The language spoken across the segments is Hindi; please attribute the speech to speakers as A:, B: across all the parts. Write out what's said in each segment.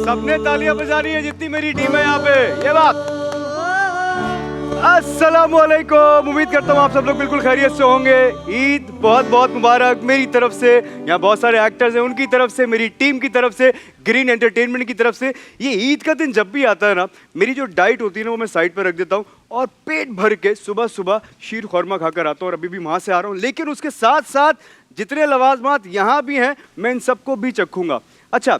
A: सबने तालियां बजानी है जितनी मेरी टीम है यहाँ पे। ये बात। अस्सलामुअलैकुम, उम्मीद करता हूँ आप सब लोग बिल्कुल खैरियत से होंगे। ईद बहुत बहुत मुबारक मेरी तरफ से, यहाँ बहुत सारे एक्टर्स हैं उनकी तरफ से, मेरी टीम की तरफ से, ग्रीन एंटरटेनमेंट की तरफ से। ये ईद का दिन जब भी आता है ना, मेरी जो डाइट होती है ना वो मैं साइड पर रख देता हूँ और पेट भर के सुबह सुबह शीर खुरमा खाकर आता हूँ और अभी भी वहाँ से आ रहा हूँ। लेकिन उसके साथ साथ जितने लवाजमात यहाँ भी हैं मैं इन सबको भी चखूँगा। अच्छा,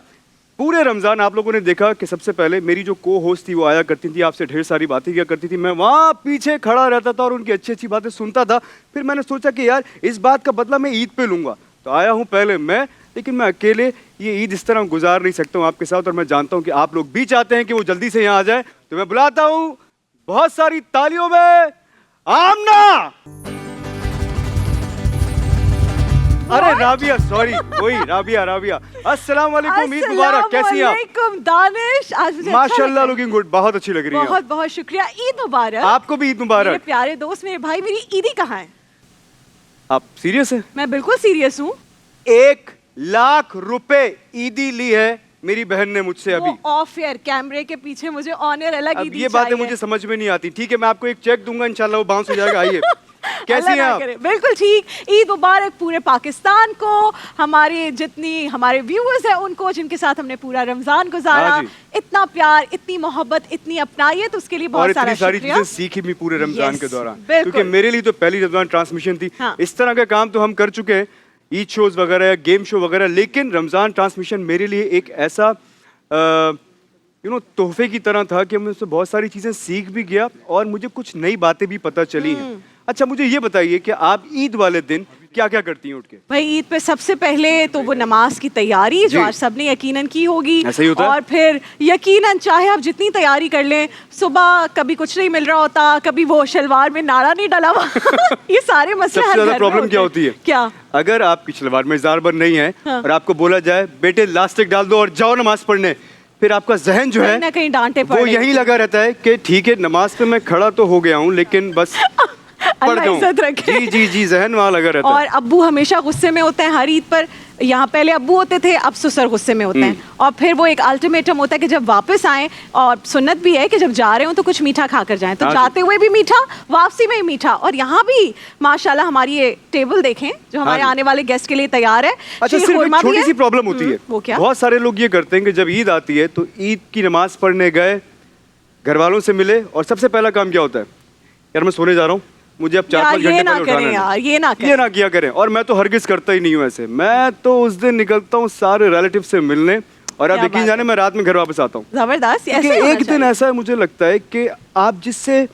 A: पूरे रमज़ान आप लोगों ने देखा कि सबसे पहले मेरी जो को होस्ट थी वो आया करती थी, आपसे ढेर सारी बातें किया करती थी, मैं वहाँ पीछे खड़ा रहता था और उनकी अच्छी अच्छी बातें सुनता था। फिर मैंने सोचा कि यार इस बात का बदला मैं ईद पे लूँगा, तो आया हूँ पहले मैं, लेकिन मैं अकेले ये ईद इस तरह गुजार नहीं सकता हूँ आपके साथ। और मैं जानता हूँ कि आप लोग भी चाहते हैं कि वो जल्दी से यहाँ आ जाए, तो मैं बुलाता हूँ बहुत सारी तालियों में आमना। अरे राबिया, सॉरी वही राबिया। अस्सलाम वालेकुम, ईद मुबारक। कैसी हैं आप?
B: दानिश, आज मुझे
A: माशाल्लाह लुकिंग गुड, बहुत अच्छी लग रही हैं।
B: बहुत बहुत शुक्रिया, ईद मुबारक।
A: आपको भी ईद मुबारक।
B: मेरे प्यारे दोस्त, मेरे भाई, मेरी ईदी कहाँ है?
A: आप सीरियस हैं?
B: मैं बिल्कुल सीरियस हूँ।
A: 1 लाख रुपए ईदी ली है मेरी बहन ने मुझसे अभी।
B: ऑफ एयर कैमरे के पीछे मुझे ऑनर अलग ईदी
A: ये बातें मुझे समझ में नहीं आती। ठीक है, मैं आपको एक चेक दूंगा, इंशाल्लाह वो बाउंस हो जाएगा। आइए, कैसी हैं आप?
B: बिल्कुल ठीक। ईद मुबारक पूरे पाकिस्तान को, हमारे जितनी हमारे व्यूअर्स हैं उनको, जिनके साथ हमने पूरा रमजान गुजारा। इतना प्यार, इतनी मोहब्बत, इतनी अपनाइयत, उसके लिए बहुत सारा
A: सारी चीजें सीखी भी पूरे रमजान के दौरान, क्योंकि मेरे लिए तो पहली रमजान ट्रांसमिशन थी। इस तरह का काम तो हम कर चुके हैं, ईद शोज वगैरह या गेम शो वगैरह, लेकिन रमजान ट्रांसमिशन मेरे लिए एक ऐसा तोहफे की तरह था कि मैं उससे बहुत सारी चीजें सीख भी गया और मुझे कुछ नई बातें भी पता चली हैं। अच्छा, मुझे ये बताइए कि आप ईद वाले दिन क्या क्या करती हैं उठ के?
B: भाई ईद पे सबसे पहले तो वो नमाज की तैयारी जो आज सबने यकीनन की होगी,
A: ऐसा ही होता
B: और फिर यकीनन चाहे आप जितनी तैयारी कर लें, सुबह कभी कुछ नहीं मिल रहा होता, कभी वो शलवार में नाड़ा नहीं डला हुआ ये सारे मसले
A: सबसे ज्यादा प्रॉब्लम क्या होती है?
B: क्या?
A: अगर आपकी शलवार में इज़ार बंद नहीं है और आपको बोला जाए बेटे लास्टिक डाल दो और जाओ नमाज पढ़ने, फिर आपका जहन जो है
B: कहीं डांटे
A: वो यही लगा रहता है कि ठीक है नमाज पे मैं खड़ा तो हो गया हूँ, लेकिन बस जी जहन वहाँ लगा रहता है।
B: और अब्बू हमेशा गुस्से में होते हैं हर ईद पर। यहाँ पहले अब्बू होते थे, अब ससुर गुस्से में होते हैं, और फिर वो एक अल्टीमेटम होता है कि जब वापस आए, और सुन्नत भी है कि जब जा रहे हो तो कुछ मीठा खा कर जाएं, तो जाते हुए भी मीठा, वापसी में भी मीठा। और यहाँ भी माशाल्लाह हमारी ये टेबल देखें जो हमारे आने वाले गेस्ट के लिए तैयार है।
A: अच्छा, सिर्फ एक छोटी सी प्रॉब्लम होती है,
B: वो क्या?
A: बहुत सारे लोग ये करते हैं कि जब ईद आती है तो ईद की नमाज पढ़ने गए, घर वालों से मिले, और सबसे पहला काम क्या होता है? यार मैं सोने जा रहा हूँ, मुझे अब 4-5 घंटे पहले उठाना है।
B: यार ये ना
A: किया करें। और मैं तो हरगिज करता ही नहीं हूँ ऐसे। मैं तो उस दिन निकलता हूँ सारे रिलेटिव से मिलने, और आप यकीन जाने मैं रात में घर वापस आता हूँ।
B: जबरदस्त।
A: एक दिन ऐसा है, मुझे लगता है कि आप जिससे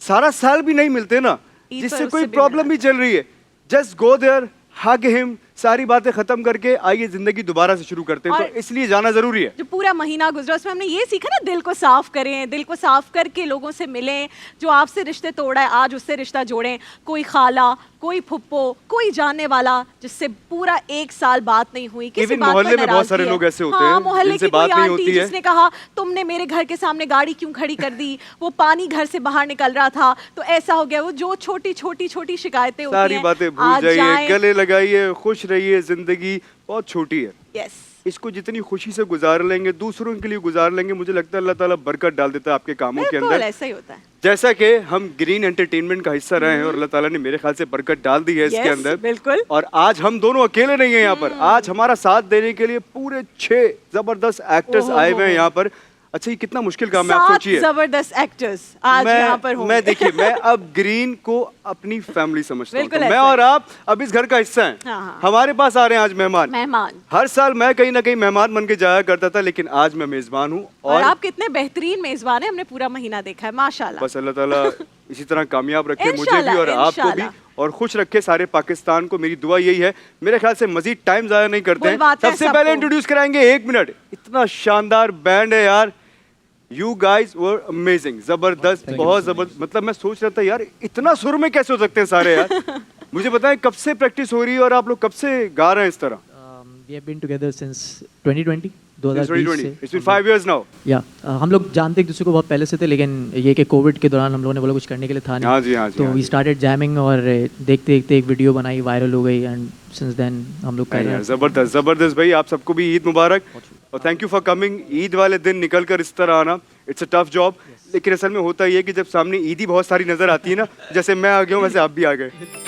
A: सारा साल भी नहीं मिलते ना, जिससे कोई प्रॉब्लम भी चल रही है, just go there, hug him, सारी बातें खत्म करके आइए जिंदगी दोबारा से शुरू करते हैं। तो इसलिए जाना जरूरी है।
B: जो पूरा महीना गुजरा उसमें हमने ये सीखा ना, दिल को साफ करें, दिल को साफ करके लोगों से मिलें, जो आपसे रिश्ते तोड़ा है आज उससे रिश्ता जोड़ें। कोई खाला, कोई फुप्पो, कोई जानने वाला जिससे पूरा 1 साल बात नहीं हुई, किसी बात
A: मोहल्ले में बहुत सारे लोग ऐसे होते हैं,
B: मोहल्ले की कोई आंटी जिसने कहा तुमने मेरे घर के सामने गाड़ी क्यों खड़ी कर दी, वो पानी घर से बाहर निकल रहा था तो ऐसा हो गया। वो जो छोटी छोटी शिकायतें होती हैं,
A: सारी बातें भूल जाइए, गले लगाइए, खुश रहिए, जिंदगी बहुत छोटी है।
B: यस,
A: इसको जितनी खुशी से गुजार लेंगे, दूसरों के लिए गुजार लेंगे, मुझे लगता है अल्लाह ताला बरकत डाल देता है आपके कामों के अंदर।
B: ऐसा ही होता है।
A: जैसा कि हम ग्रीन एंटरटेनमेंट का हिस्सा रहे हैं और अल्लाह ताला ने मेरे ख्याल से बरकत डाल दी है इसके अंदर।
B: बिल्कुल।
A: और आज हम दोनों अकेले नहीं हैं यहाँ पर, आज हमारा साथ देने के लिए पूरे 6 जबरदस्त एक्टर्स आए हुए हैं यहाँ पर। अच्छा, ये कितना मुश्किल काम है, आप सोचिए।
B: जबरदस्त एक्टर्स आज यहाँ पर होंगे।
A: मैं देखिए, मैं अब ग्रीन को अपनी फैमिली समझता हूँ। तो मैं और आप अब इस घर का हिस्सा हैं। हमारे पास आ रहे हैं आज मेहमान। हर साल मैं कहीं ना कहीं मेहमान बन के जाया करता था, लेकिन आज मैं मेजबान हूँ।
B: और आप कितने बेहतरीन मेजबान हैं, हमने पूरा महीना देखा है माशाल्लाह।
A: बस अल्लाह ताला इसी तरह कामयाब रखे मुझे भी और आपको भी, और खुश रखे सारे पाकिस्तान को। मेरी दुआ यही है। मेरे ख्याल से मजीद टाइम जाया नहीं करते हैं, सबसे पहले इंट्रोड्यूस कराएंगे, 1 मिनट, इतना शानदार बैंड है यार। You guys were amazing, जबरदस्त, बहुत जबरदस्त। मतलब मैं सोच रहा था यार इतना सुर में कैसे हो सकते हैं सारे यार। मुझे बताएं कब से प्रैक्टिस हो रही है और आप लोग कब से गा रहे हैं इस तरह?
C: We have been together since 2020. 2020
A: It's been 5 years now.
C: हम लोग जानते एक दूसरे को बहुत पहले से थे, लेकिन ये कि कोविड के दौरान हम लोगों ने बोला कुछ करने के लिए था नहीं।
A: हाँ जी,
C: तो वी स्टार्टेड जैमिंग और देखते देखते एक वीडियो बनाई, वायरल हो गई, एंड सिंस देन हम लोग कर रहे हैं।
A: जबरदस्त भाई, आप सबको भी ईद मुबारक। और thank you for coming. Eid वाले दिन निकल कर इस तरह आना, इट्स अ टफ जॉब, लेकिन असल में होता ये है कि जब सामने ईदी बहुत सारी नजर आती है ना, जैसे मैं आ गया हूँ वैसे आप भी आ गए।